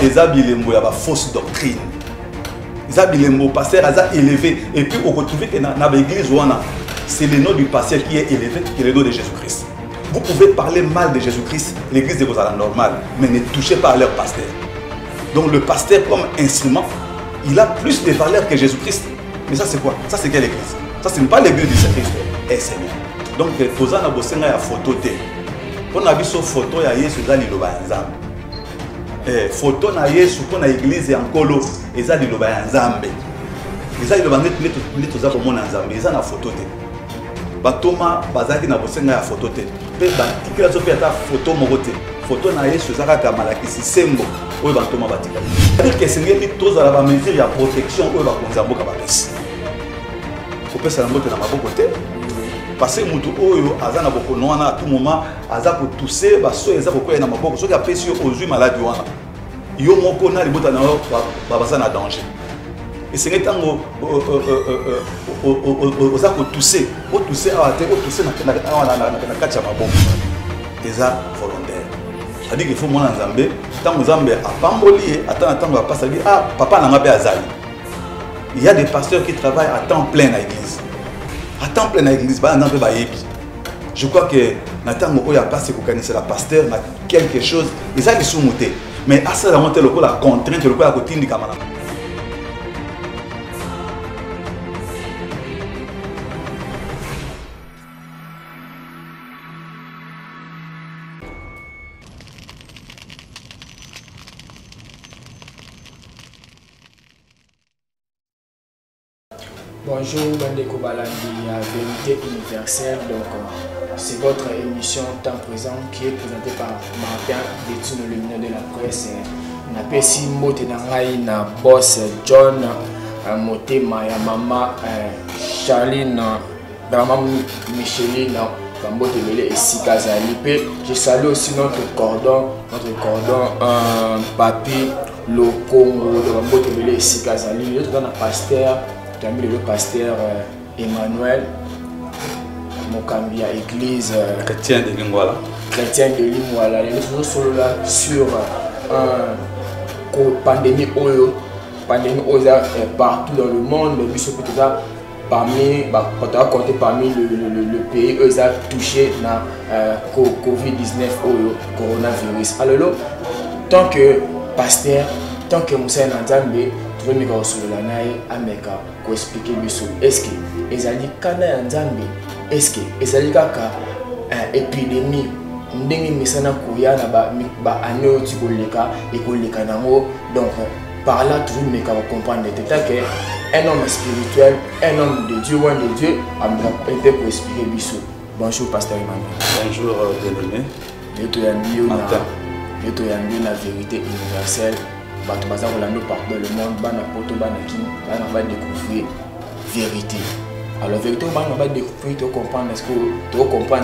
Les habilembo, il y a une fausse doctrine. Les habilembo, pasteur a élevé. Et puis, on retrouve que dans l'église, c'est le nom du pasteur qui est élevé, qui est le nom de Jésus-Christ. Vous pouvez parler mal de Jésus-Christ, l'église de vos allant normale, mais ne touchez pas à leur pasteur. Donc, le pasteur, comme instrument, il a plus de valeur que Jésus-Christ. Mais ça, c'est quoi? Ça, c'est quelle église? Ça, ce n'est pas l'église du Saint-Christ. Eh, Seigneur. Donc, vous avez une photo. On a vu cette photo, il y a Jésus dans photo na Yesu pour l'église en colo et ça liloba ya Nzambe eza liloba net toza komona Nzambe eza na photo te batoma bazaki na bosenga ya photo te pe batikela so pe ata photo moko te photo na Yesu eza kaka malakisi sembo oyo batoma batika c'est que sengeli tozala ba mesure ya protection oyo bakonza mboka bapesi kopesa yango te na maboko te parce que mutu oyo aza na bokono wana à tout moment aza ko tousser baso eza ko na maboko soki apesi yo ozwi maladie wana yo moko na libota na yo baza na danger et c'est ntango oza ko tousser o tousser awate o tousser na kati ya maboko eza volontaire c'est-à-dire qu'il faut mona Nzambe tango Nzambe apamboli atana tango apasa bi ah papa na ngabe azali il y a des pasteurs qui travaillent à temps plein à l'église. À temps plein à l'église, je crois que Nathan Oya passe c'est la pasteur, quelque chose, ils ont soumonté. Mais à ça, la contrainte, la routine du camarade. Bonjour, Bandeko Balandi, la vérité universelle. Donc, c'est votre émission Temps Présent qui est présentée par Martin Détune, le ministre de la presse. On appelle ici Moté Nangaï, na boss John, Moté Maya, maman Charline, maman Micheline, Bambote Vélé et Sikazali. Je salue aussi notre cordon, Papi, le Congo, Bambote Vélé et Sikazali. L'autre dans la pasteur. Le pasteur Emmanuel Mokambia, église chrétien de Lingwala. Chrétien de Lingwala. Nous sommes là sur pandémie oyo partout dans le monde. Nous sommes parmi le pays où ils ont touché na Covid-19 oyo coronavirus. Alors tant que pasteur, tant que Moussa Nzambe je vais ameka ko expliquer biso est-ce que ezali kana ya Nzambe est-ce que ezali kaka épidémie ndenge misana koya na ba année oti koleka et koleka nango donc par là tout le monde comprendre que un homme spirituel, un homme de Dieu, loin de Dieu a été pour expliquer biso. Bonjour pasteur Emmanuel. Bonjour bien-aimé. Bientôt la vérité universelle. Partout dans le monde, on va découvrir la vérité. Alors, la vérité, on va découvrir, tu comprends, est-ce que tu comprends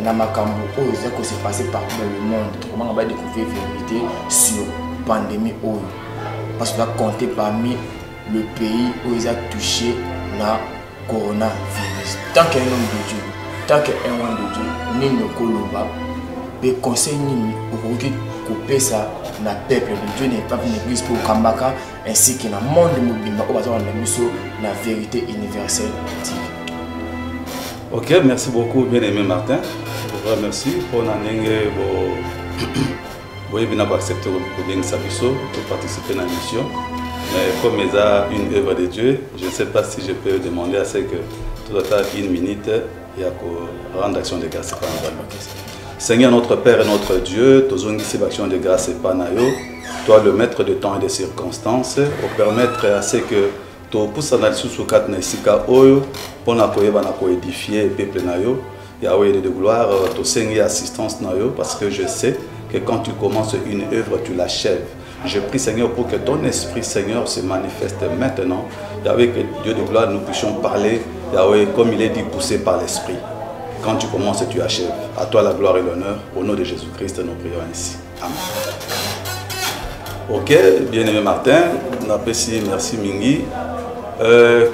Namakambo, ce qui s'est passé partout dans le monde. On va découvrir la vérité sur la pandémie. Parce qu'on va compter parmi le pays où ils ont touché le coronavirus. Tant qu'un homme de Dieu, tant qu'un homme de Dieu, ni ne koloba, les conseils ni pour couper ça. Le peuple de Dieu n'est pas une église pour Kambaka ainsi que dans le monde mobile où on a la vérité universelle. Ok, merci beaucoup, bien-aimé Martin. Je vous remercie pour accepter pour participer à l'émission. Mais comme il y a une œuvre de Dieu, je ne sais pas si je peux demander à ce que tout le temps une minute et à rendre action de grâce. Seigneur notre Père et notre Dieu, action de grâce et panayo, toi le maître de temps et de circonstances, pour permettre à ce que tu puisses analyser sous quatre nesika oyo pour édifier le peuple nayo, Yahweh de gloire, tu Seigneur assistance nayo parce que je sais que quand tu commences une œuvre, tu l'achèves. Je prie Seigneur pour que ton esprit Seigneur se manifeste maintenant, Yahweh que Dieu de gloire nous puissions parler, Yahweh comme il est dit poussé par l'esprit. Quand tu commences, tu achèves. À toi la gloire et l'honneur. Au nom de Jésus-Christ, nous prions ainsi. Amen. Ok, bien-aimé Martin, merci Mingi.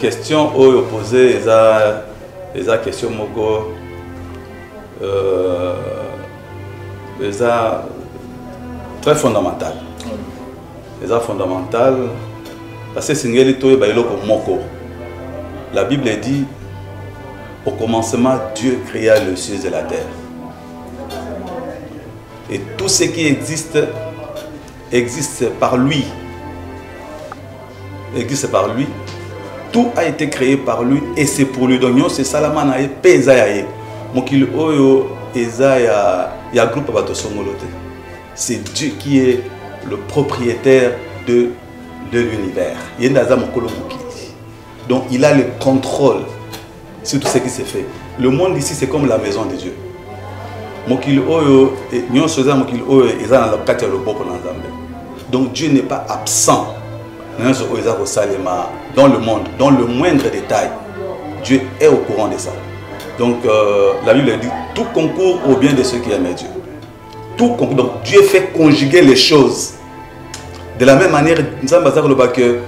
Question opposée, eza question moko eza très fondamentale. Eza fondamentale parce que singeli to ba eloko moko. La Bible dit au commencement Dieu créa les cieux et la terre. Et tout ce qui existe existe par lui. Existe par lui. Tout a été créé par lui et c'est pour lui. Donc, c'est Salamana et Pesayaye. Mokil Oyo Ezaya ya groupe Batosongolote. C'est Dieu qui est le propriétaire de l'univers. Donc, il a le contrôle sur tout ce qui s'est fait. Le monde ici, c'est comme la maison de Dieu. Mokil Oyo, donc Dieu n'est pas absent dans le monde, dans le moindre détail. Dieu est au courant de ça. Donc la Bible dit tout concourt au bien de ceux qui aiment Dieu. Tout concourt. Donc Dieu fait conjuguer les choses. De la même manière, nous avons que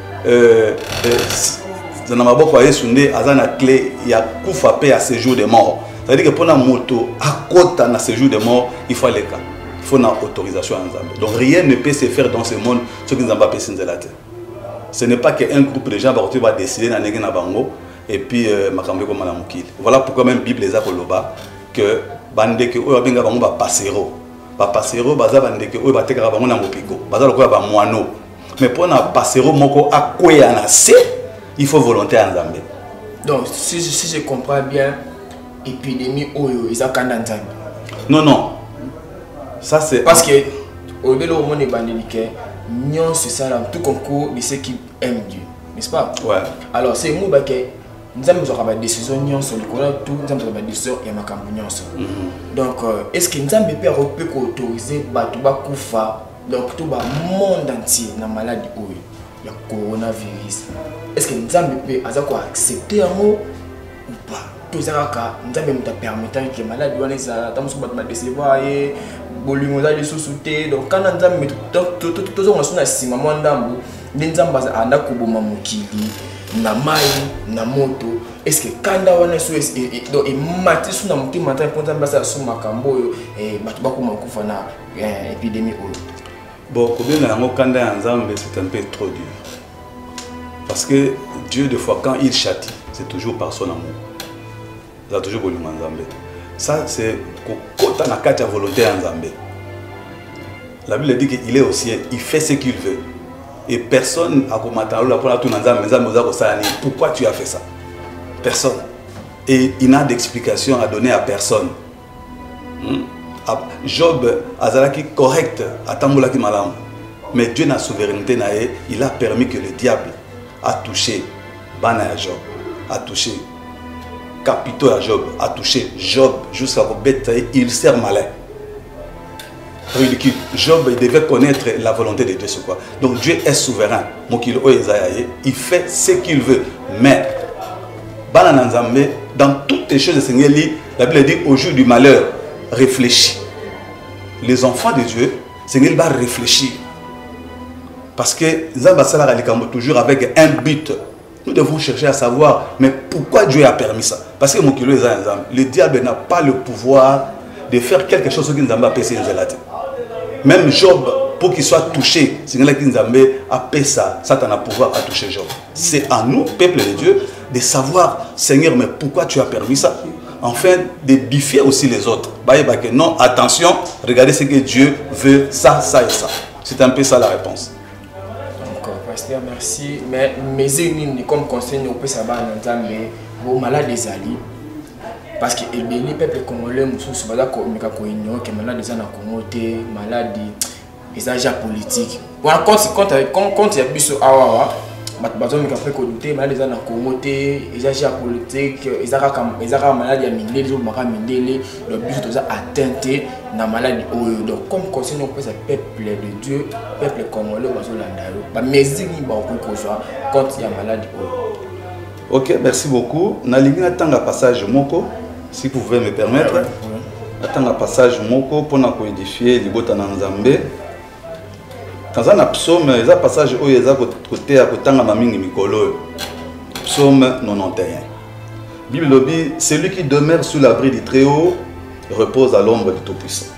dans ma boîte, il y a coup frappé à ce jour de mort. C'est-à-dire que pour la moto, à côté de ce jour de mort, il faut les cas. Il faut une autorisation à Nzambe. Donc rien ne peut se faire dans ce monde ce qui ne pas pu la terre. Ce n'est pas qu'un groupe de gens va décider dans les bango et puis makambe comme la mukil. Voilà pourquoi même Bible les a koloba que bande que oyo benga bango ba passero. Ba passero baza bande que oyo ba tekara bango na mopiko. Baza lokola ba moano. Mais pour na passero moko akwea na se, il faut volonté à Nzambe. Donc si je comprends bien, épidémie oyo ezakanda Nzambe. Non non. Ça c'est parce que au delà au monde évangélique, non c'est ça là tout concours de ceux qui aiment Dieu, n'est-ce pas? Ouais. Alors c'est nous que nous avons besoin de décision non sur le colère tout nous avons besoin de décision et ma campagne. Donc est-ce que nous avons peut autoriser batu ba kufa donc tout le monde entier na maladie oyo ya coronavirus? Est-ce que nous avons accepter un mot ou pas? Tout ça nous avons permettre que maladie wana ça tamu so ba décevoir et bolimoza de sous-souté. Donc quand nous avons tout on a sima mwandambu ndenzamba anda kuboma mukili na mai na moto. Est-ce que kanda wana so donc et mati suna muti mata ponta mbasa so makambo et batu bakuma kufa na épidémie oyo. Bon, kobena yango kanda ya Nzambe c'est un peu trop dur. Parce que Dieu des fois quand il châtie, c'est toujours par son amour. Ça toujours pour Nzambe. Ça c'est kokota na kati ya volonté ya Nzambe. La Bible dit qu'il est au ciel, il fait ce qu'il veut. Et personne a commenté pour la tour Nzambe, pourquoi tu as fait ça? Personne. Et il n'a d'explication à donner à personne. Job azalaki correct, atambulaki malam. Mais Dieu n'a souveraineté nae, il a permis que le diable a touché Bana à Job, a touché capitaux à Job, a touché Job jusqu'à Robert, il sert malin. Ridicule. Job il devait connaître la volonté de Dieu sur quoi. Donc Dieu est souverain. Il fait ce qu'il veut. Mais dans toutes les choses de Seigneur, la Bible dit au jour du malheur, réfléchis. Les enfants de Dieu, Seigneur va réfléchir. Parce que nous toujours avec un but. Nous devons chercher à savoir, mais pourquoi Dieu a permis ça? Parce que le diable n'a pas le pouvoir de faire quelque chose qui nous a pas fait. Même Job, pour qu'il soit touché, c'est ça, Satan a pouvoir à toucher Job. C'est à nous, peuple de Dieu, de savoir, Seigneur, mais pourquoi tu as permis ça? Enfin, de bifier aussi les autres. Non, attention, regardez ce que Dieu veut, ça, ça et ça. C'est un peu ça la réponse. Donc, pasteur, merci. Mais mes ennemis, comme conseil, nous pouvons savoir, mais vos malades des alliés. Parce que les peuples congolais, nous sommes malades des malades des agents politiques. Quand il y a plus awa, bateau mais après côté malades des communauté, les agents politiques, ils ont malade ya mindé, les autres mindé, le but de ça atteinte na maladie. Donc comme conseil nous peuple de Dieu, peuple congolais bazo landayo. Ba mezini ba ko soit quand il y a maladie. OK, merci beaucoup. Na lingi na tanga passage moko. Si vous pouvez me permettre, attends un passage moko pour nous édifier libota na Nzambe. Dans un psaume, il y a un passage où il y a côté à côté de Mamingi Mikolo. Psaume 91. Bible dit, celui qui demeure sous l'abri du Très-Haut repose à l'ombre du Tout-Puissant.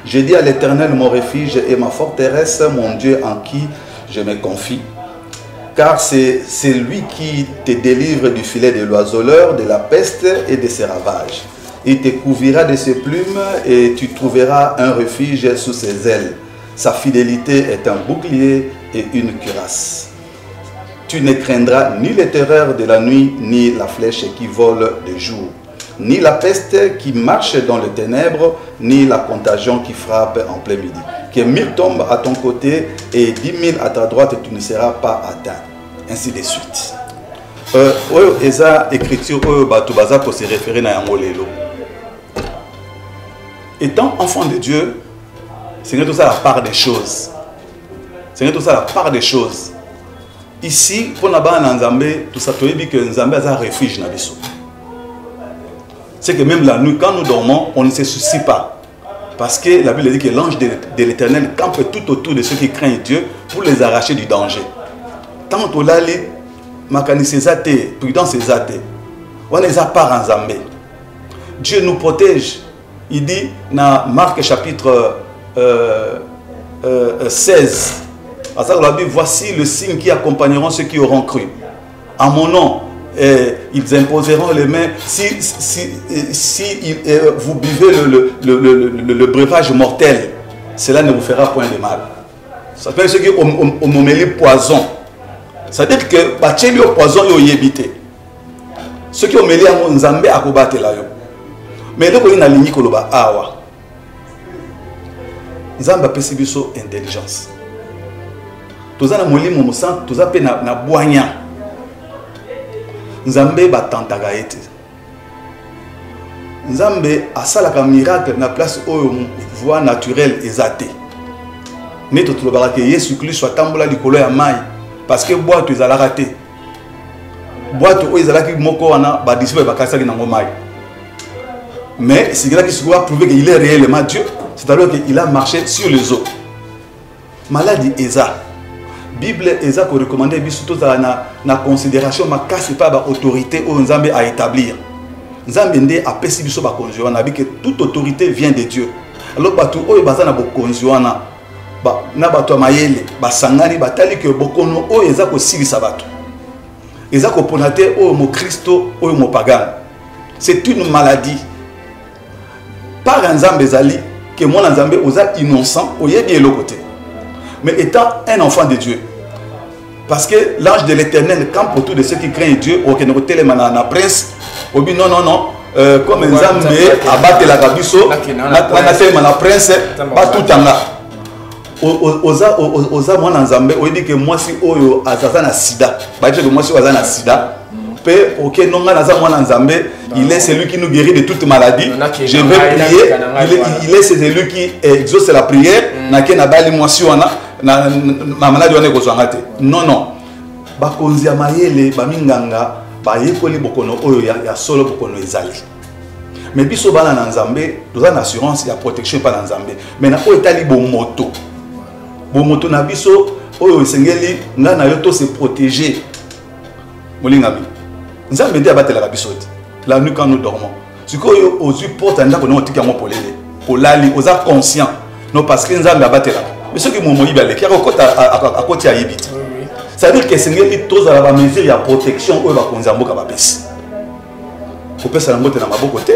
J'ai dit à l'Éternel, mon refuge et ma forteresse, mon Dieu en qui je me confie. Car c'est lui qui te délivre du filet de l'oiseleur, de la peste et de ses ravages. Il te couvrira de ses plumes et tu trouveras un refuge sous ses ailes. Sa fidélité est un bouclier et une cuirasse. Tu ne craindras ni les terreurs de la nuit, ni la flèche qui vole de jour, ni la peste qui marche dans les ténèbres, ni la contagion qui frappe en plein midi. Que 1000 tombent à ton côté et 10 000 à ta droite, et tu ne seras pas atteint. Ainsi de suite. Eza écriture Batubaza pour se référer à Yangolelo. Étant enfant de Dieu, c'est tout ça la part des choses. C'est tout ça la part des choses. Ici, pour Nzambé, tout ça, tu dis que Nzambé a un refuge dans les. C'est que même la nuit, quand nous dormons, on ne se soucie pas. Parce que la Bible dit que l'ange de l'Éternel campe tout autour de ceux qui craignent Dieu pour les arracher du danger. Tant que là, les prudence et zate, on les a pas en Zambé. Dieu nous protège. Il dit dans Marc chapitre 16, à ça, la Bible, voici le signe qui accompagneront ceux qui auront cru. À mon nom, ils imposeront les mains. Si vous buvez le breuvage mortel, cela ne vous fera point de mal. Ça fait ceux qui ont mêlé poison. Ça veut dire que le poison est évité. Ceux qui ont mêlé à mon Nzambé à combattre là. Mais là, il y a une ligne qui est awa. Nzamba pesi biso intelligence. Toza na molimo musan, toza pe na boanya. Nzambe ba tantaka ete. Nzambe asalaka miracle na place oyo voie naturelle ezate. Ne to tulobaka ke Yesu Christ atambola likolo ya mai parce que boîte ezalaka te. Boîte oyo ezalaki moko wana ba disciple bakasaki nango mai. Mais c'est là qu'il va prouver qu'il est réellement Dieu. C'est-à-dire qu'il a marché sur les eaux. Maladie Eza. Bible Eza qu'on recommandait surtout na considération ma casse pas ba autorité au Nzambe à établir. Nzambe ndé a pesi biso ba konzuana bi que toute autorité vient de Dieu. Alors batu oyo bazana bo konzuana ba na batu mayele ba sangani batali que bokono oyo eza ko silisa batu. Eza ko ponate oyo mo Christo oyo mo pagan. C'est une maladie. Par Nzambe Zali, que mon Nzambe osa innocent, oye bien le côté. Mais étant un enfant de Dieu, parce que l'ange de l'Éternel campe autour de ceux qui craignent Dieu, au Kenoko Télémana prince, au dit non, comme Nzambe abattre la Gabiso, na prince, pas tout en là. Osa mon Nzambe, on dit que moi si oyo azazana sida, bah que moi si azazana sida. Ok, non, il est celui qui nous guérit de toute maladie. Je vais prier. Il est celui qui exauce la prière. Non, non. Bakonzi amayele baminganga bayekoli bokono oyo ya solo bokono ezali. Mais biso bana na Nzambe, nous avons assurance ya protection pas na Nzambe. Mais na o etali bo moto. Bo moto na biso oyo sengeli nga na yo to se protéger. Molingabi. Nous avons aidé à battre la rabissote. La nuit quand nous dormons. Ce qu'on a aux yeux porte un peu de temps pour l'ali, aux êtes conscients. Non parce que nous avons battu là. Mais ceux qui m'ont dit qui à côté à Yébit. Ça veut dire que c'est une chose à la mesure de protection où va konzambo kababes. Faut pas ça l'angote dans ma côté.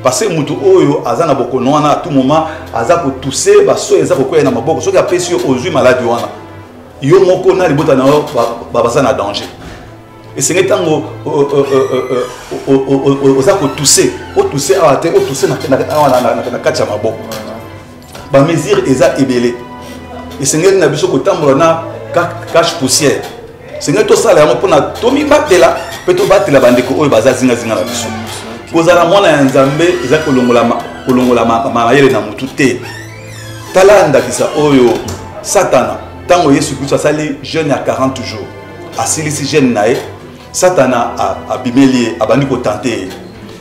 Parce que mutu oyo azana boko noana à tout moment azako tousser baso ezako ko na maboko ceux qui appellent sur aux yeux malades wana. Yo moko na libota na ba na danger. Et c'est que tango ozako tousser, o tousser à terre, o tousser na kacha maboko. Ba mesure eza ebelé. Et c'est que na biso ko tambola na cache poussière. C'est que to sala ya mpona tomi batela, pe to batela bandeko oyo bazazinga zinga na biso. Kozala mwana ya Nzambe eza kolongola mayele na mutu te. Talanda kisa oyo Satana tango Yesu Christ asali jeune ya 40 jours. Asilisi jeune nae Satana a bimeli abandi ko tenter.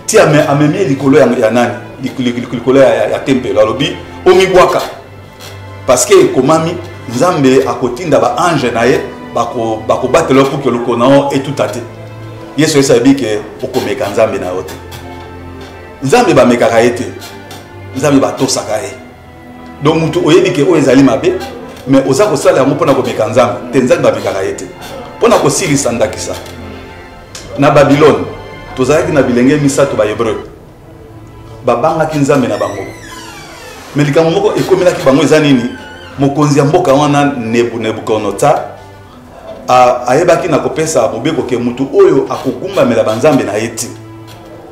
Ti amemi likolo ya nani likolo ya temple alobi omibwaka. parce que komami nzambe akotinda ba ange na ye bako batelo pour que le kona et tout até yeso sabi que okomeka nzambe na yote nzambe ba mekaka ete nzambe ba tosaka ye donc mutu oyebi ke o ezali mabe mais oza ko sala yango pona komeka nzambe te nzambe ba mekaka ete pona ko silisa ndakisa na Babylone tozalaki na bilenge misato ba hébreu babangaki nzambe na bango mais likambo moko ekomelaki bango eza nini mokonzi ya mboka wana Nebuchadnezzar ayebaki na kopesa mobeko ke mutu oyo akogumbamela banzambe na yeti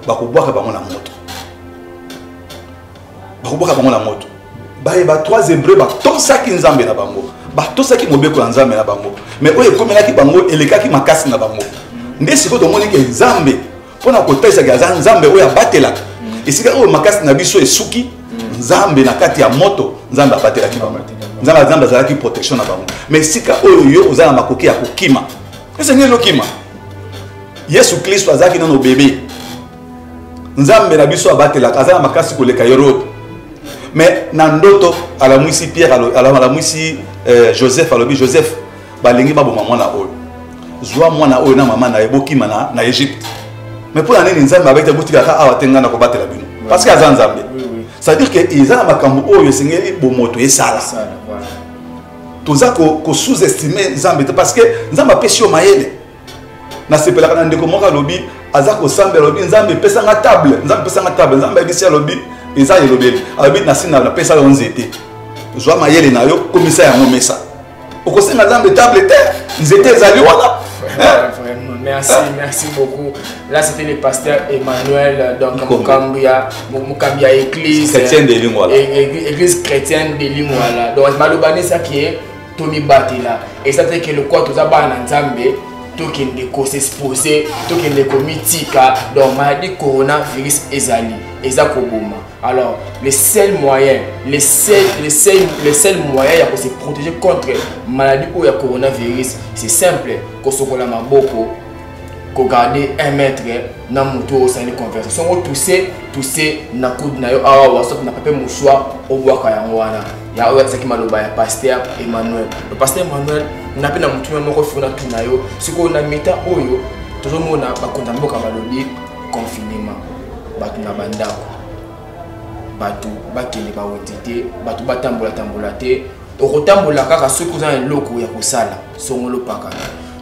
bakobwaka bango na moto bayeba 3 hébreux batosaki nzambe na bango batosaki mobeko ya nzambe na bango mais oyo ekomelaki bango elekaki makasi na bango nde sikoyo tomoni ke nzambe mpona kotaisaki aza nzambe oyo abatelaka esika oyo makasi na biso esuki nzambe na kati ya moto nzambe abatelaki bango nzambe azalaki protection na bango mais esika oyo yo oza na makoki ya kokima esengeli okima yesu kristo azalaki nano bebe nzambe na biso abatelaka aza na makasi koleka Herode mais na ndoto alamwisi Pierre alamwisi Joseph alobi Joseph balingi baboma mwana oyo zwa mwana oyo na mama na ebokima na Égypte mais pour nani nzambe abete butika awa tenga na kobatela bino parce que aza nzambe ça veut dire que ils ont makambo oyo esengeli bomoto esala toza ko sous-estimer nzambe parce que nzambe apesi yo mayele na sepelaka na ndeko moko alobi aza ko samba alobi nzambe pesa nga table nzambe ebisi alobi eza elobeli alobi na sina na pesa yo nzete zwa mayele na yo komisa yango mesa okosenga nzambe table te nzete ezali wana. Merci beaucoup. Là, c'était le pasteur Emmanuel, donc Mukambia Église chrétienne de Lingwala. Église chrétienne de Lingwala. Donc, Malobani, ça qui est Tommy Batela. Et ça, c'est que le quoi, tout ça, Nzambe, tout qui est s'exposer, tout qui est mythique. Donc, maladie coronavirus ezali, ezakoboma. Alors, le seul moyen pour se protéger contre la maladie ou le coronavirus, c'est simple. Qu'on se colle à ma boko, qu'on garde 1 mètre dans mon tour au sein de conversation. On tousser na coude na yo awa wasop na papier mouchoir au bois kayangwana. Ya oya saki maloba ya pasteur Emmanuel. Le pasteur Emmanuel n'a pas na mutu moko funa tuna yo. Siko na meta oyo tozomona ba konta mboka balobi confinement. Batu na bandako. Batu bakele ba wetete, batu batambola te. Okotambola kaka soki oza eloko ya kosala songolo paka.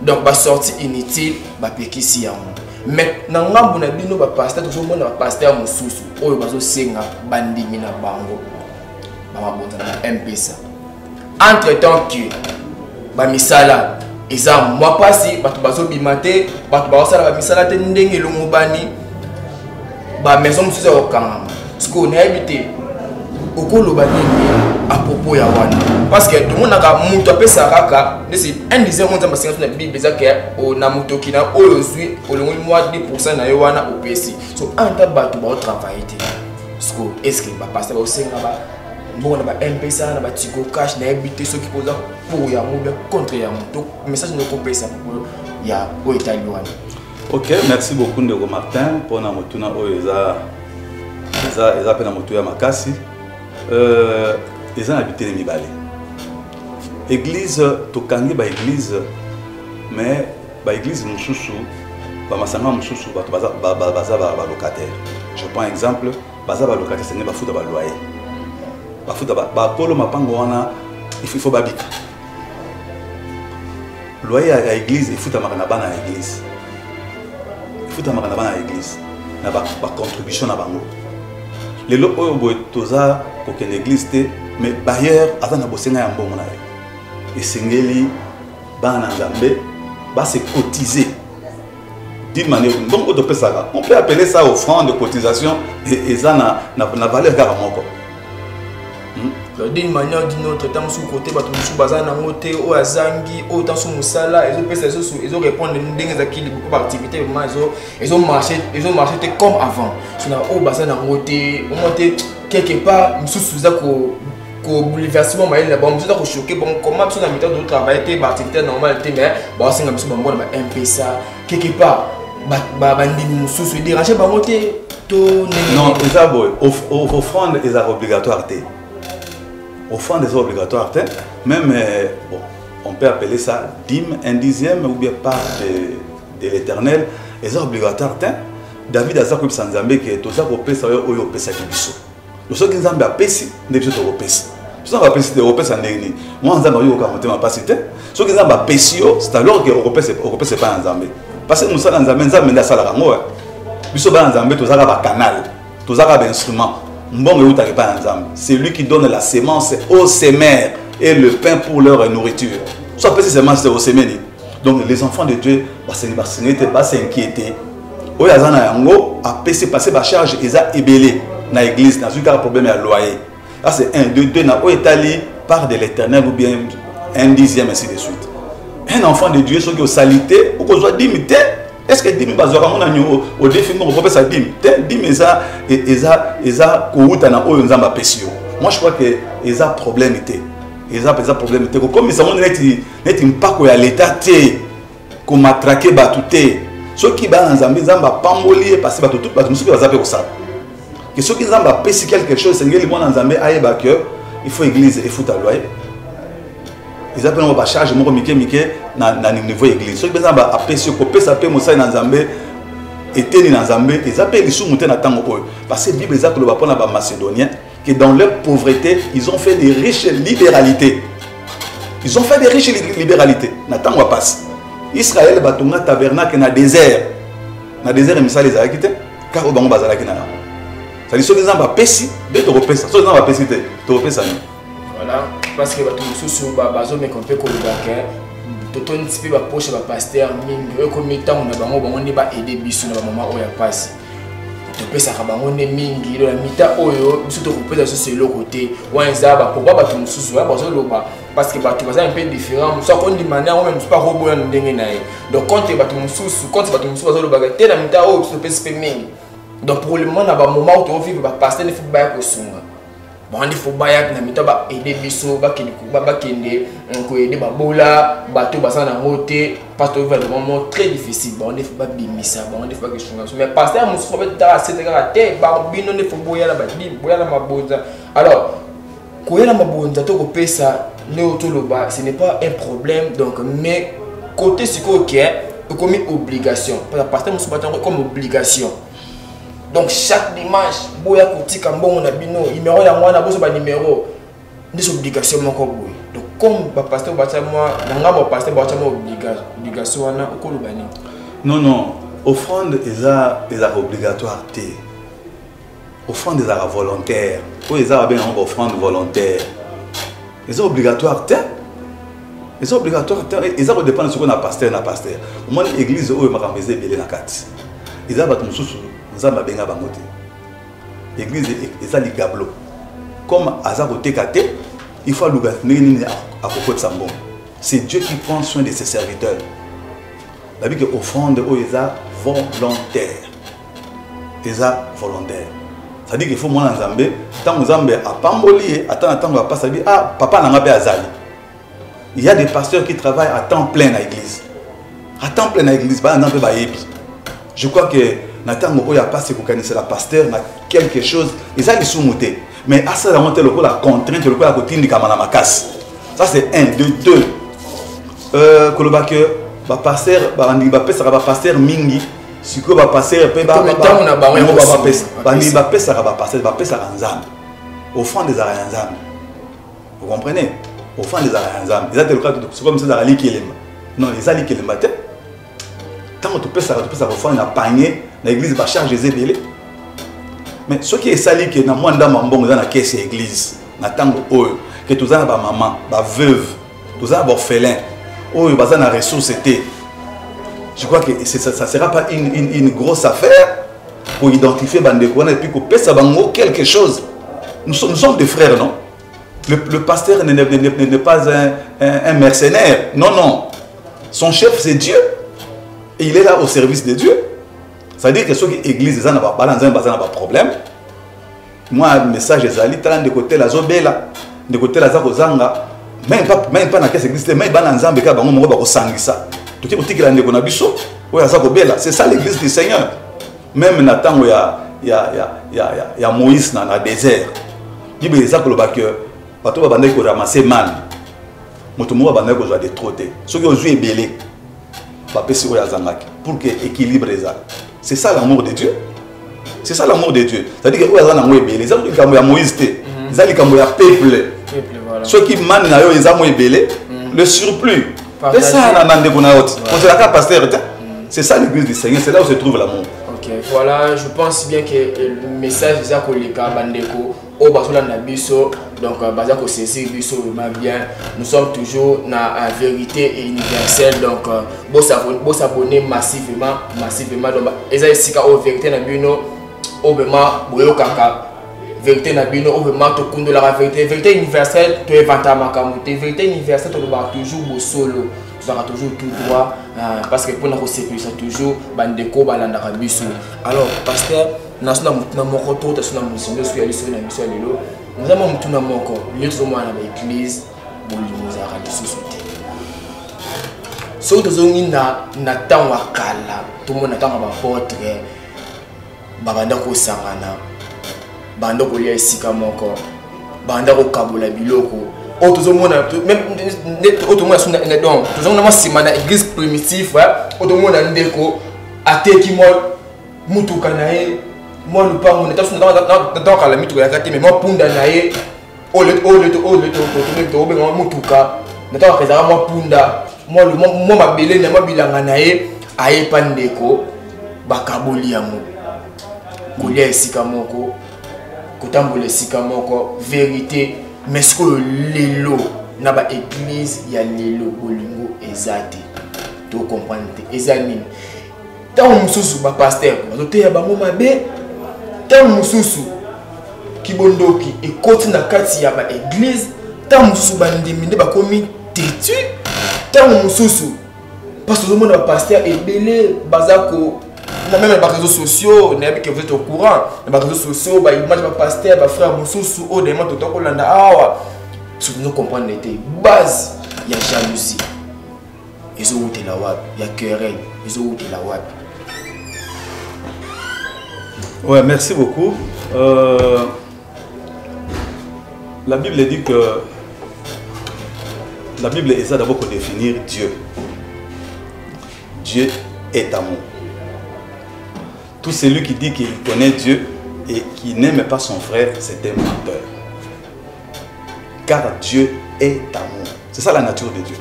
Donc ba sortie inutile ba pekisi yango. Mais na ngambu na bino ba pasteur tozomona ba pasteur mosusu oyo bazo senga bandimi na bango. Ba mabonza na M-Pesa. Entre temps que ba misala eza mwa pasi batu bazo bimate, batu bazosala ba misala te ndenge longo bani ba maison mosusu ya kokangama. Ce qu'on a évité au colo à propos ya wana parce que tout le monde a muto pe saraka c'est un dixième monde parce que na bible ça que o na muto ki na oyo zui o le mois 10% na yo wana au PC so en ta ba to ba travailler te ce que est-ce que ba passer ba senga ba bon na ba M-Pesa na ba Tigo Cash na éviter ceux qui posent pour ya moule contre ya muto message ne couper ça pour ya o Italie wana. OK, merci beaucoup Ndeko Martin pour na motuna oyo eza pena moto ya makasi eza habité les mibale église tokangi ba église mais ba église mususu ba masanga mususu bato baza ba locataire. Je prends exemple baza ba locataire c'est ba futa ba loyer ba futa ba polo mapango wana il faut babika loyer à église il faut tamaka na bana à église il faut tamaka na bana à église na ba contribution na bango. Les lots oyo toza koke l'église te mais bailleur azana bosenga ya mbongo na ye esengeli bana nzambe ba se cotiser d'une manière donc on peut appeler ça offrande de cotisation et ça na valeur kaka moko d'une manière d'une autre tant sous côté bato sous bazana ngote o azangi o tant sous musala ezo pesa ezo répondre ndenge za kili beaucoup activité vraiment ezo marché comme avant suna o bazana ngote o monter quelque part mususu za ko bouleversement maïl na bon mususu ko choquer bon comment sur la méthode de travail te activité normale te mais ba singa mususu bango na M-Pesa quelque part ba ndimi mususu déranger bango te to non ça boy offrande est obligatoire te offrande est obligatoire, même bon, on peut appeler ça dîme, un dixième ou bien part de l'éternel, est obligatoire. David a dit que Sanzambe que tout ça pour pesa ou yo pesa kibiso. Le seul qui nous a pesi, ne peut pas pesi. Si on va pesi de repesa ndeni, moi on a eu aucun motif à passer. Ce qui nous a pesi, c'est alors que repesa pas Nzambe. Parce que nous sommes Nzambe, Nzambe na sala rango. Biso ba Nzambe tout ça ba canal, tout ça ba instrument. C'est lui qui donne la sémence aux semeurs et le pain pour leur nourriture. Soit petit sémence aux semeurs. Donc les enfants de Dieu vont s'inquiéter. Oya zana yango a passer la charge ils a ébélé dans l'église dans un problème à loyer. Là c'est 1 2 2 na Oetali par de l'Éternel ou bien un dixième ainsi de suite. Un enfant de Dieu ce qui est salité ou qu'on soit dimité. Est-ce que dimi bazora mona nyo au défi mon propre ça dimi eza kouta na oyo nzamba pesio. Moi je crois que eza problème était problème était comme ça mon net impako ya l'état té ko matraquer batuté ceux qui ba nzambe nzamba pamboli parce que tout batu musuki bazape ko ça que ceux qui nzamba pesi quelque chose c'est ngeli mona nzambe ayeba que il faut église et faut loyer. Ils appellent une charge na niveau église. Ceux qui appellent ko pesa pe mosai na Nzambe eteni na Nzambe, ils appellent les sous-montés na tango oyo. Parce que la Bible ezakolo ba pona ba macédoniens que dans leur pauvreté, ils ont fait des riches libéralités. Ils ont fait des riches libéralités. Na tango passe. Israël batonga tabernacle na désert. Na désert misala les akite car au bango bazalaki na. Ça dit ceux qui nzamba pesi de to repesa. Ceux qui nzamba pesi te to repesa ni. Voilà, parce que tout sous bazo mais qu'on peut qu'on gagne tout un petit peu poche pasteur mingi comme temps on a bango bango ne ba aider biso na maman oya passe to pesa ka bango ne mingi la mita oyo biso to kopesa sur le côté wanza ba pour ba tout sous ba bazo loba parce que ba tu vas un peu différent ça qu'on dit manière on même pas robo ndenge na donc quand ba tout sous quand ba tout sous bazo loba te la mita oyo to pesa pe mingi donc pour le moment na ba moment to vivre ba pasteur ne faut ba ko sunga. Bon, il faut aider biso bakende ko aider babola bato basana moté parce que c'est un moment très difficile. Bon, il faut pas bimisa, bon, il faut pas que chose mais pasteur musu peut être c'est te ba bino ne faut boya la badi boya la mabonza. Alors ko yela mabonza to ko pesa ne otoloba ce n'est pas un problème donc mais côté ce qui est comme obligation parce que pasteur musu batango comme obligation. Donc chaque dimanche, boya koti kambon na bino numéro ya mwana boso ba numéro des obligations moko boy. Donc comme ba pasteur ba moi nga ba pasteur ba moi obligation wana okolo bani. Non, offrande est obligatoire té. Offrande est volontaire. Ou est bien offrande volontaire. Est obligatoire té. Est obligatoire té. Ils ont dépend de ce qu'on a pasteur na pasteur. Moi l'église où ma kambeze belé na kati. Ils ont ba mususu l'église est à l'igablo. Comme Azarote Kate, il faut l'oublier à propos de Sambon. C'est Dieu qui prend soin de ses serviteurs. La Bible est offrande aux volontaire. Eza volontaire. Ça dit qu'il faut moi en Zambé, tant que Zambé a pamboli, attends va pas savoir ah papa n'a pas azali. Il y a des pasteurs qui travaillent à temps plein à l'église. À temps plein à l'église, pas un peu baïbi. Je crois que Nathan Moko ya pas c'est la pasteur na quelque chose ils ont les sous-montés mais à ça la monter le la contrainte le la côté ndika na makas ça c'est 1 2 2 koloba que ba pasteur ba ndi ba pesa ba pasteur mingi siko ba pasteur pe ba bandi ba pesa ba pasteur ba pesa nzambe au fond des nzambe vous comprenez au fond des nzambe ils ont le cas c'est comme ça dans ali kelema non les ali kelema tant que tu peux ça faire un panier l'église va charger les ébélés mais ce qui est sali que na moi ndamba mbongo dans la caisse église na tango oyo que tous ana ba maman ba veuve tous ana ba orphelin oyo bazana ressources était je crois que ça sera pas une grosse affaire pour identifier bandeko et puis ko pesa bango quelque chose nous sommes des frères non le pasteur n'est pas un mercenaire non son chef c'est Dieu. Et il est là au service de Dieu. Ça veut dire que ceux qui église, ils n'ont pas problème. Moi, le message est allé de côté la Zobela, de côté la Zakozanga, même pas dans la église, même pas dans Zambé, quand on va ça. Tout est petit que l'on a vu c'est ça l'église du Seigneur. Même dans il y a Moïse dans le désert. Il y a que bato babandaki koramasser mal moto moko babandaki kozwa de trop te soki ozwi ebele bapesi oyo azangaki pour que équilibre eza. C'est ça l'amour de Dieu. C'est ça l'amour de Dieu. C'est-à-dire que oyo aza nango ebele eza likambo ya Moïse te eza likambo ya peuple soki mani na yo eza mo ebele le surplus et ça na ndeko na yote on la pasteur. C'est ça l'église du Seigneur, c'est là où se trouve l'amour. Ok, voilà, je pense bien que le message c'est ça que les bandeko au basola na biso donc bazako saisir biso vraiment bien. Nous sommes toujours dans la vérité universelle donc bon s'abonner massivement donc eza sika au vérité na bino au vraiment boyo kaka vérité na bino au vraiment to kundo la vérité universelle to evanta makamuté vérité universelle to ba toujours bo solo tu auras toujours tout droit parce que pour nous sécuriser toujours bandeko balanda biso. Alors pasteur nasuna mutuna moko to tasuna musindo sur ali sur na biso lelo nous avons mutuna moko yetu mo na église bolimo za radio société so to zongi na tanwa kala to mo na tanwa ba portrait babanda ko sangana banda ko lia esika moko banda ko kabola biloko o to zomona même o to mona suna donc to zomona simana église primitive o to mona ndeko ateki mo mutuka nae mo lupango ne tasuna dans kala mituka ya kati mais mo punda nae o le to be mo mutuka na ta ka mo punda mo mabele na mabilanga nae aye pandeko bakaboli yango kolia esika moko kotambola esika moko vérité mais ce que lelo na ba église ya lelo bolingo ezate to comprendre ezanini tant mususu ba pasteur bazote ya bango mabe tant mususu kibondoki ekoti na kati ya ba église tant mususu bandimi nde bakomi têtu tant mususu parce que le monde ba pasteur ebele bazako même les réseaux sociaux, que vous êtes au courant, les réseaux sociaux, les images de pasteur, les frères Moussoussou, oh, des gens qui sont là, si nous comprenons les base, il y a jalousie. Ils ont été là, il y a querelle, ils ont été là. Ouais, merci beaucoup. La Bible dit que la Bible essaie d'abord de définir Dieu. Dieu est amour. Tout celui qui dit qu'il connaît Dieu et qui n'aime pas son frère, c'est un menteur. Car Dieu est amour. C'est ça la nature de Dieu.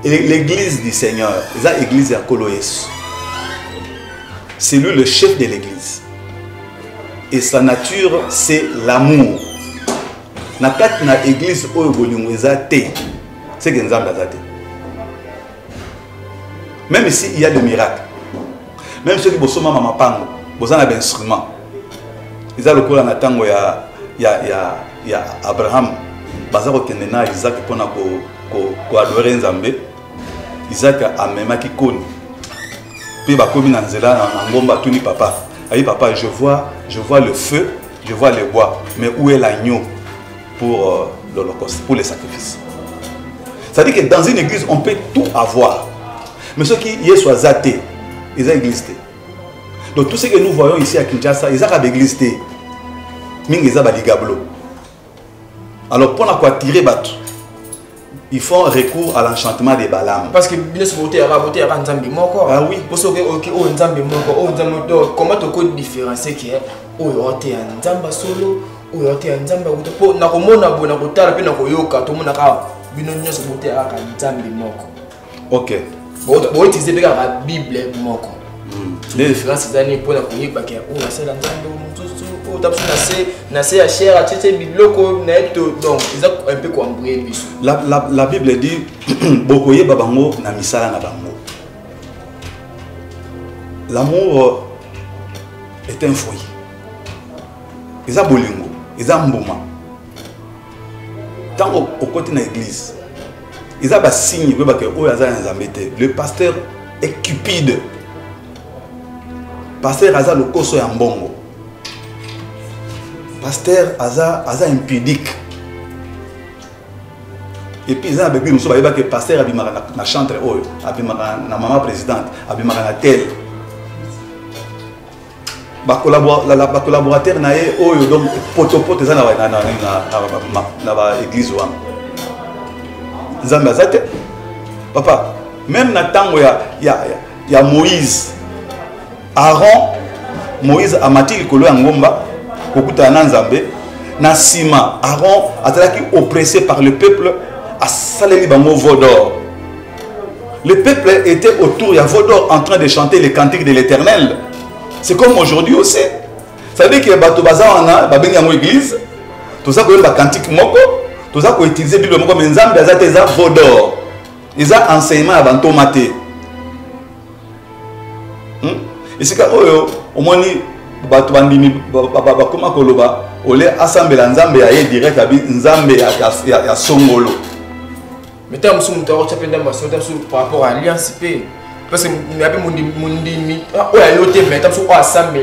Et l'église du Seigneur, c'est l'église de Coloès. C'est lui le chef de l'église. Et sa nature, c'est l'amour. Dans l'église, c'est que nous avons même ici, il y a des miracles. Même ceux qui sont maman pango, ils ont un instrument. Ils ont le cours en attendant il y a Abraham, Bazar Kenena, Isaac pour adorer Nzambe. Isaac a même qui connaît. Puis bah comme dans Zéla, en Gomba, tout ni papa. Aïe papa, je vois le feu, je vois le bois, mais où est l'agneau pour l'Holocauste, pour les sacrifices? C'est-à-dire que dans une église, on peut tout avoir. Mais ceux qui y sont athées, ils ont église. Donc tout ce que nous voyons ici à Kinshasa, ils ont église. Mais ils ont des gablo. Alors pour attirer Batu, ils font recours à l'enchantement des Balaam. Parce que bien sûr, ah oui. Comment tu peux différencier que tu es un Nzamba solo ou tu es un Nzamba ou tu ok. Bon, utiliser la Bible moko. Les différences c'est pour la connaître parce que c'est donc ils ont un peu compris. La Bible dit bokoye babango na misala na bango. L'amour est un fruit. Ils ont bolingo, ils ont mboma. Tant au côté de l'église. Ils ont un signe que le pasteur est cupide. Pasteur a le koso ya mbongo. Pasteur a impudique. Et puis ils ont bébé nous que pasteur a na chantre oyo, na maman présidente, a tel. ba collaborateur na ye oyo donc potopoto eza na ba église wa nzambe azate papa même na tango ya Moïse Aaron Moïse amati likolo ya ngomba kokuta na nzambe na sima Aaron azalaki oppressé par le peuple a saleli bango veau d'or. Le peuple était autour de veau d'or en train de chanter les cantiques de l'Éternel. C'est comme aujourd'hui aussi. Ça veut dire que bato bazana ba bengi yango église tout ça ko ba cantique moko tout ça ko utiliser bible moko mais nzambe azate za veau d'or. Isa enseignement avant tomate. Isika oyo omoni bato bandimi ba koma koloba ole assemble la nzambe ya direct abi nzambe ya songolo. Mais tu as par rapport à l'alliance parce que il y a mon dimi oh ya yote mais tu as assemble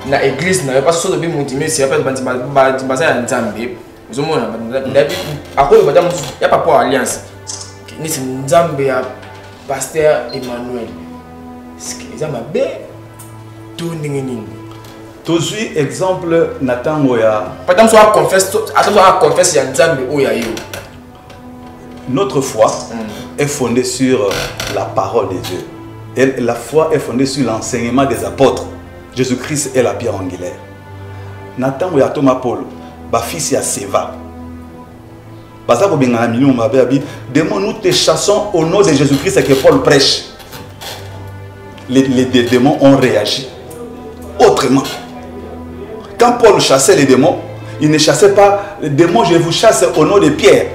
na église na pas so de mon dimi c'est pas bazana nzambe uzomona akolo madame il y a pas rapport à alliance ni nzambe ya pasteur Emmanuel ça m'a bé tout ningini tozui exemple natango ya par exemple à confesse ya nzambe o ya yo. Notre foi est fondée sur la parole de Dieu. Et la foi est fondée sur l'enseignement des apôtres. Jésus-Christ est la pierre angulaire. Nathan ou Thomas Paul, ba fils ya Seva. Baza ko benga million mabe abi, démons nous te chassons au nom de Jésus-Christ que Paul prêche. Les démons ont réagi autrement. Quand Paul chassait les démons, il ne chassait pas les démons, je vous chasse au nom de Pierre.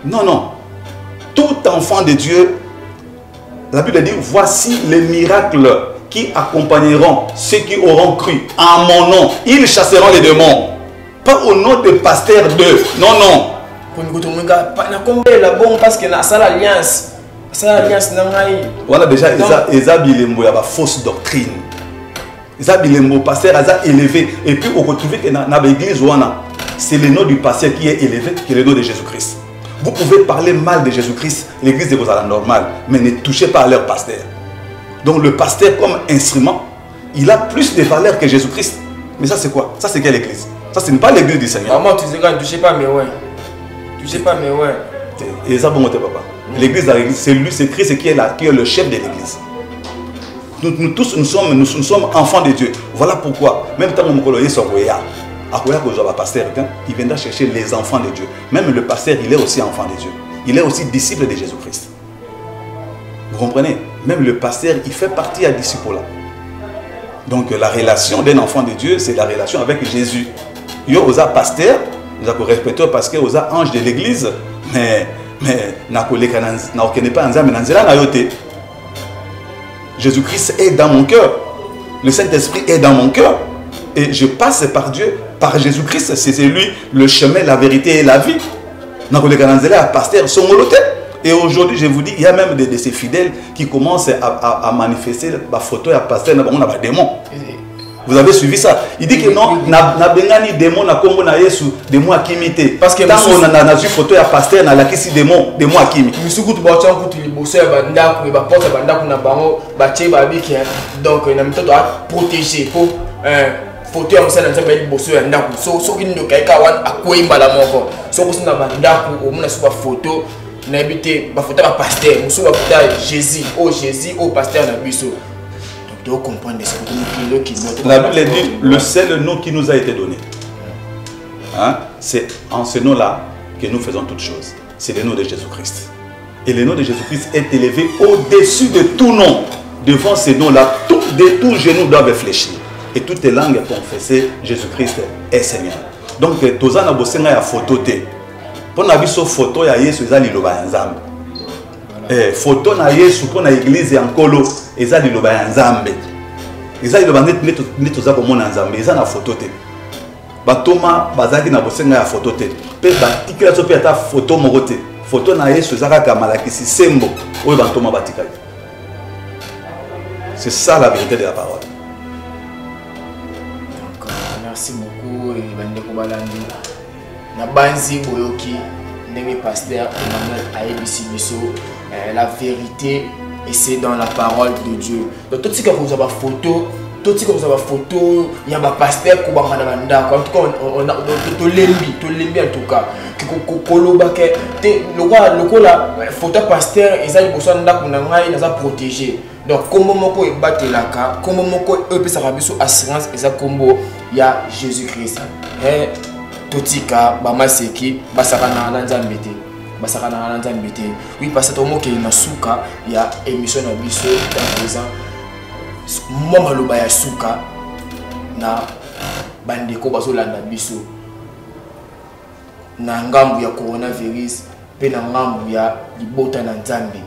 Non, non. Tout enfant de Dieu, la Bible dit, voici les miracles qui accompagneront ceux qui auront cru en mon nom. Ils chasseront les démons. Pas au nom de pasteur 2. Non, non. Parce que ça l'alliance. Voilà déjà, ils ont une fausse doctrine. Ils ont un pasteur élevé. Et puis, on retrouve que dans l'église, c'est le nom du pasteur qui est élevé que le nom de Jésus-Christ. Vous pouvez parler mal de Jésus-Christ, l'église est normale, mais ne touchez pas à leur pasteur. Donc le pasteur comme instrument, il a plus de valeur que Jésus-Christ. Mais ça c'est quoi? Ça c'est quelle église? Ça ce n'est pas l'église du Seigneur. Maman, tu dis ne touchez pas mais ouais. Touchez pas mais ouais. Et ça bon papa. L'église, c'est lui, c'est Christ qui est le chef de l'église. Nous tous nous sommes enfants de Dieu. Voilà pourquoi même tant que il viendra chercher les enfants de Dieu. Même le pasteur, il est aussi enfant de Dieu. Il est aussi disciple de Jésus-Christ. Vous comprenez? Même le pasteur, il fait partie à disciple là. Donc la relation d'un enfant de Dieu, c'est la relation avec Jésus. Il y a aussi pasteur, nous avons respecté parce que aux anges de l'église, mais Jésus-Christ est dans mon cœur. Le Saint-Esprit est dans mon cœur. Et je passe par Dieu, par Jésus-Christ, c'est lui le chemin, la vérité et la vie. Et aujourd'hui, je vous dis, il y a même de ces fidèles qui commencent à manifester la photo à pasteur, on a des démons. Vous avez suivi ça? Il dit que non, na bengani démon na kombo na Yesu, démon akimité. Parce que tant on a vu photo à pasteur na lakisi démon akimi. Misukutu ba tchan kutu liboso ya banda ku ba porte banda ku na bango ba tche ba biki. Donc na mitoto a protéger pour photo ya musala nzamba liboso ya ndaku. So kindo kaika wan akoyimba la moko. So kusina banda ku omuna suba photo na bité ba photo ba pasteur, musuba photo Jésus, au pasteur na biso. La Bible dit le seul nom qui nous a été donné. Hein? C'est en ce nom-là que nous faisons toutes choses. C'est le nom de Jésus-Christ. Et le nom de Jésus-Christ est élevé au-dessus de tout nom. Devant ce nom-là, tous genoux doivent fléchir. Et toutes les langues confesser Jésus-Christ est Seigneur. Donc, tous les gens qui ont photo. Pour nous avoir photo, il y a Jésus qui photo na Yesu pour na église en kolo eza liloba ya nzambe eza liloba net toza komona nzambe eza na photo te batoma bazaki na bosenga ya photo te pe batikela so pe ata photo moko te photo na Yesu eza kaka malakisi sembo oyo batoma batikali. C'est ça la vérité de la parole. Donc merci beaucoup et bandeko balandi na banzi boyoki ndenge pasteur Emmanuel ayebisi biso la vérité et c'est dans la parole de Dieu. Donc tout ce que vous avez photo tout ce qu'on a photo, il y a un pasteur qui va en tout cas on a tout lembi en tout cas le photo pasteur ils ont besoin d'être protégé donc comment moko e batelaka comment moko e pesa biso assurance eza kombo ya Jésus Christ totika bamaseki basakana na nzambe te basakana na nzambe te oui parce que tomo ke na suka ya émission na biso dans présent moi maloba ya suka na bandeko bazolanda biso na ngambu ya coronavirus pe na ngambu ya libota na nzambe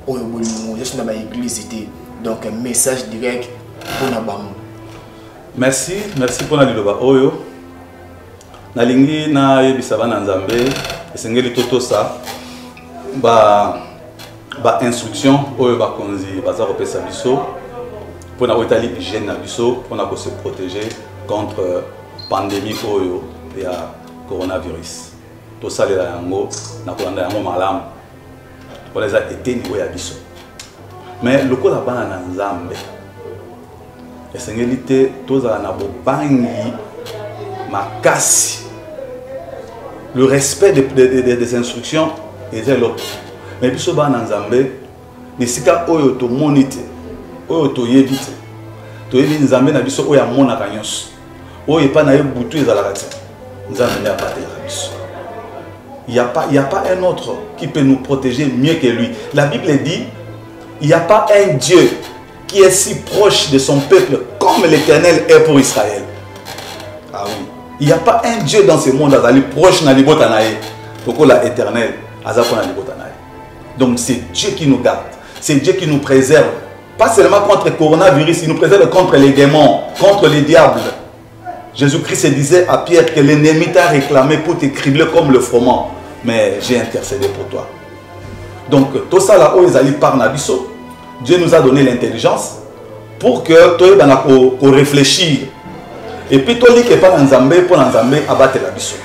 oyo bolingo je suis na ba église té donc un message direct pour na bango. Merci pour la liloba oyo nalingi na yebisa bana nzambe esengeli toto sa ba instruction oyo ba konzi baza kopesa biso pour na otali hygiène na biso pour na ko se protéger contre pandémie oyo ya coronavirus to salela yango na kolanda yango malamu pour les eteni oyo ya biso mais lokola bana na nzambe esengeli te tozala na bobangi makasi le respect des instructions et l'autre mais biso bana nzambe nisika oyo to monite oyo to yebite to yebi nzambe na biso oyo amona kanyos oyo pa na yebutu ezalaka te nzambe na batela biso il y a pas un autre qui peut nous protéger mieux que lui. La Bible dit il n'y a pas un Dieu qui est si proche de son peuple comme l'Éternel est pour Israël. Ah oui. Il n'y a pas un Dieu dans ce monde qui est proche de l'Éternel. Donc c'est Dieu qui nous garde. C'est Dieu qui nous préserve. Pas seulement contre le coronavirus, il nous préserve contre les démons, contre les diables. Jésus-Christ disait à Pierre que l'ennemi t'a réclamé pour te cribler comme le froment. Mais j'ai intercédé pour toi. Donc tout ça là où ils allaient par Nabiso, Dieu nous a donné l'intelligence pour que toi qu'on réfléchisse. Et puis toi qui n'est pas dans Nzambé pour Nzambé abattre la biso.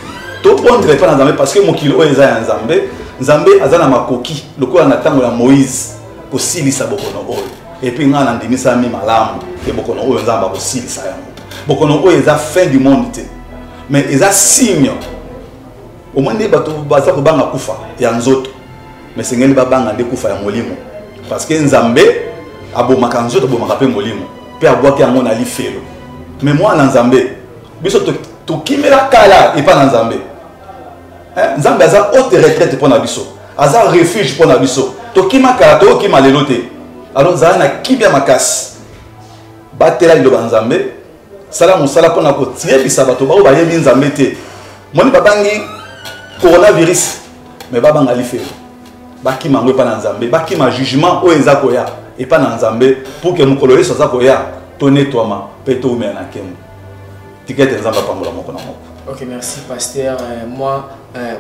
Toi prendre pas dans Nzambé parce que mon kilo est dans Nzambé, Nzambé azana makoki, le quoi n'attend la Moïse pour silisa bokono oyo. Et puis on a ndimisa mi malamu et bokono oyo Nzamba pour silisa yango. Bokono oyo eza fin du monde te. Mais eza signe. Au moins des bateaux baza ko banga kufa ya nzoto. Mais c'est ngeli ba banga de kufa ya molimo. Parce que Nzambé abomaka nzoto abomaka pe molimo. Pe abwaki yango na lifelo. Mais moi en Nzambé, biso to kimela kala et pas en Nzambé. Hein, Nzambé aza haute retraite pour na biso. Aza refuge pour na biso. To kimaka to kimalelo te. Alors Nzambé na kibia makasi. Batela ilo Nzambé. Sala musala pour na ko tiebisa bato ba yebi Nzambé te. Moni babangi coronavirus mais babanga lifelo. Baki mangwe pas na Nzambé, baki ma jugement o eza koya et pas na Nzambé pour que mukolo yeso za koya. Nettoiement, peut-être mais na kemu. Ticket Nzamba pambola moko na moko. OK, merci pasteur. Moi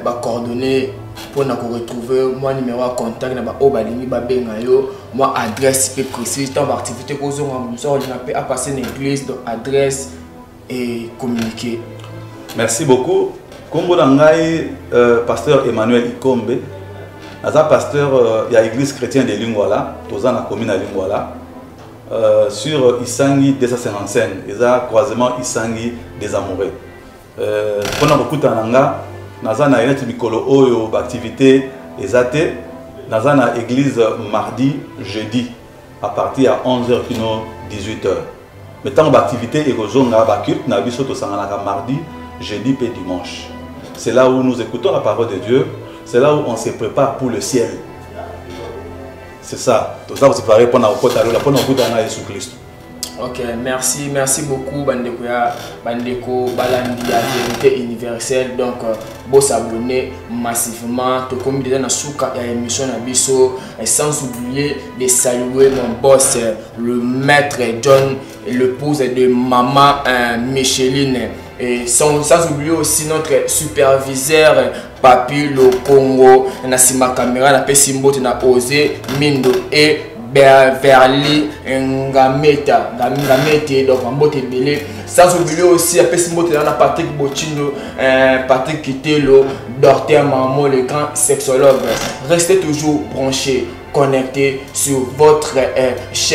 ba coordonnées pour na ko retrouver moi numéro de contact na ba obalingi ba benga yo, moi adresse peu précise tant activité ko zo ngam so na pe à passer l'église donc adresse et communiquer. Merci beaucoup. Kombo na ngai pasteur Emmanuel Ikombe. Naza pasteur ya église chrétienne de Lingwala, toza na commune à Lingwala. Sur Isangi 255, ils ont croisement Isangi des Amoureux. Pendant beaucoup de temps, nous avons une mikolo oyo activité ezate, nous avons une église mardi, jeudi à partir à 11h kino 18h. Mais tant d'activité et kozonga ba culte na biso to sangana mardi, jeudi et dimanche. C'est là où nous écoutons la parole de Dieu, c'est là où on se prépare pour le ciel. C'est ça. Tout ça, c'est pareil pour nous Jésus Christ. Ok, merci beaucoup Bandeko Balandi à vérité universelle. Donc, vous s'abonner massivement. Tout comme déjà dans souka et émission Nabiso, et sans oublier de saluer mon boss, le maître John, l'épouse de maman Micheline. Et sans oublier aussi notre superviseur Papi le Congo, Nassima Caméra, la Pessimbo, na Osé, Mindo et Verli Ngameta, donc en botte belé. Sans oublier aussi la Pessimbo, na Patrick Bochino, Patrick Kitelo, Docteur Maman, le grand sexologue. Restez toujours branchés, connectés sur votre chaîne.